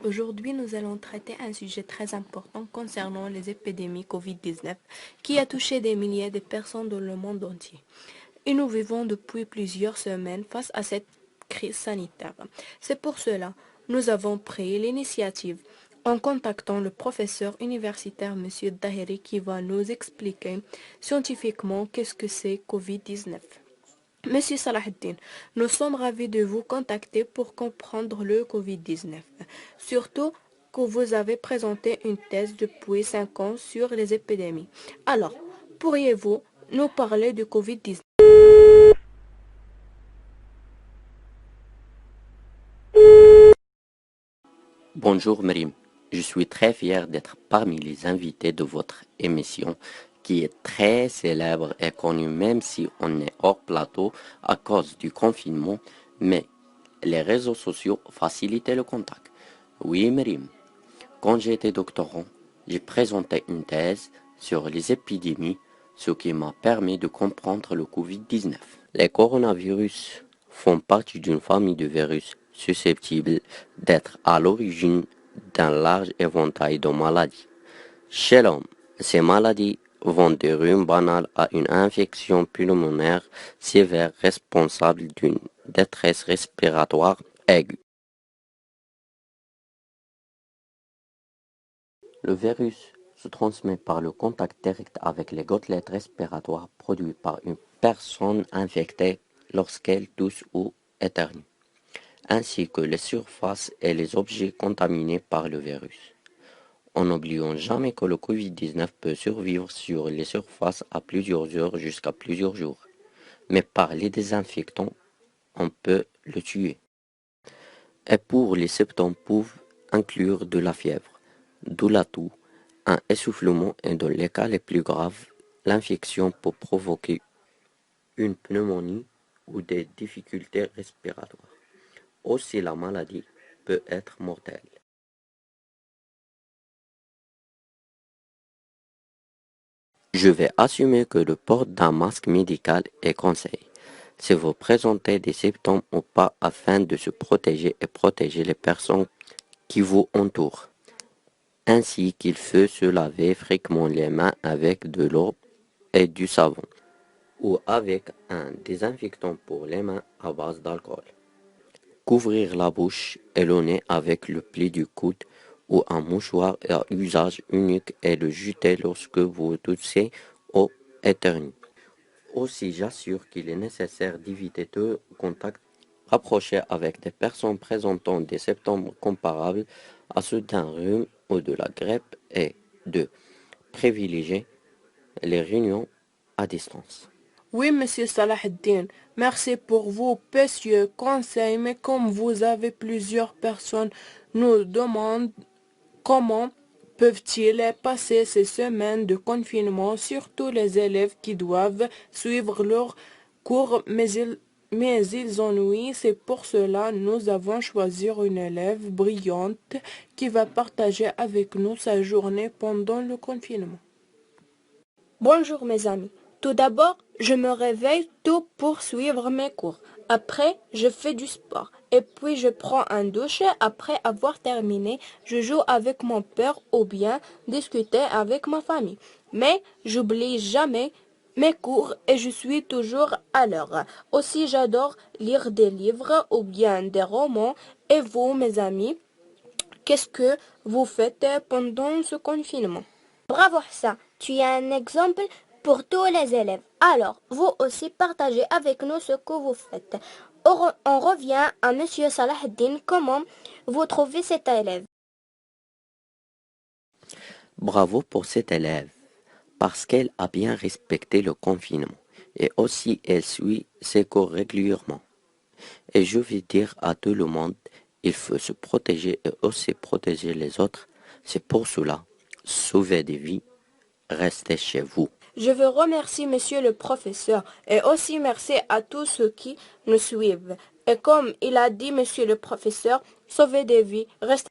Aujourd'hui, nous allons traiter un sujet très important concernant les épidémies Covid-19 qui a touché des milliers de personnes dans le monde entier. Et nous vivons depuis plusieurs semaines face à cette crise sanitaire. C'est pour cela que nous avons pris l'initiative en contactant le professeur universitaire M. Daheri qui va nous expliquer scientifiquement qu'est-ce que c'est Covid-19. Monsieur Salahuddin, nous sommes ravis de vous contacter pour comprendre le Covid-19. Surtout que vous avez présenté une thèse depuis 5 ans sur les épidémies. Alors, pourriez-vous nous parler du Covid-19? Bonjour Merim, je suis très fier d'être parmi les invités de votre émission qui est très célèbre et connue même si on est hors plateau à cause du confinement, mais les réseaux sociaux facilitaient le contact. Oui Merim, quand j'étais doctorant, j'ai présenté une thèse sur les épidémies, ce qui m'a permis de comprendre le Covid-19. Les coronavirus font partie d'une famille de virus susceptibles d'être à l'origine d'un large éventail de maladies. Chez l'homme, ces maladies vont du rhume banal à une infection pulmonaire sévère responsable d'une détresse respiratoire aiguë. Le virus se transmet par le contact direct avec les gouttelettes respiratoires produites par une personne infectée lorsqu'elle tousse ou éternue, ainsi que les surfaces et les objets contaminés par le virus. En n'oubliant jamais que le Covid-19 peut survivre sur les surfaces à plusieurs heures jusqu'à plusieurs jours, mais par les désinfectants, on peut le tuer. Et pour les symptômes peuvent inclure de la fièvre, de la toux, un essoufflement et dans les cas les plus graves, l'infection peut provoquer une pneumonie ou des difficultés respiratoires. Aussi la maladie peut être mortelle. Je vais assumer que le port d'un masque médical est conseillé si vous présentez des symptômes ou pas afin de se protéger et protéger les personnes qui vous entourent. Ainsi qu'il faut se laver fréquemment les mains avec de l'eau et du savon ou avec un désinfectant pour les mains à base d'alcool. Couvrir la bouche et le nez avec le pli du coude ou un mouchoir à usage unique et le jeter lorsque vous toussez ou éternuez. Aussi, j'assure qu'il est nécessaire d'éviter tout contact rapproché avec des personnes présentant des symptômes comparables à ceux d'un rhume ou de la grippe et de privilégier les réunions à distance. Oui, monsieur Salahuddin, merci pour vos précieux conseils, mais comme vous avez plusieurs personnes nous demandent comment peuvent-ils passer ces semaines de confinement, surtout les élèves qui doivent suivre leurs cours, mais ils ennuient. C'est pour cela que nous avons choisi une élève brillante qui va partager avec nous sa journée pendant le confinement. Bonjour mes amis. Tout d'abord, je me réveille tôt pour suivre mes cours. Après, je fais du sport. Et puis, je prends un douche. Après avoir terminé, je joue avec mon père ou bien discuter avec ma famille. Mais j'oublie jamais mes cours et je suis toujours à l'heure. Aussi, j'adore lire des livres ou bien des romans. Et vous, mes amis, qu'est-ce que vous faites pendant ce confinement? Bravo Hassan, tu es un exemple pour tous les élèves. Alors, vous aussi partagez avec nous ce que vous faites. On revient à Monsieur Salahuddin. Comment vous trouvez cet élève? Bravo pour cette élève, parce qu'elle a bien respecté le confinement et aussi elle suit ses cours régulièrement. Et je vais dire à tout le monde, il faut se protéger et aussi protéger les autres. C'est pour cela, sauvez des vies, restez chez vous. Je veux remercier monsieur le professeur et aussi merci à tous ceux qui nous suivent. Et comme il a dit monsieur le professeur, sauvez des vies, restez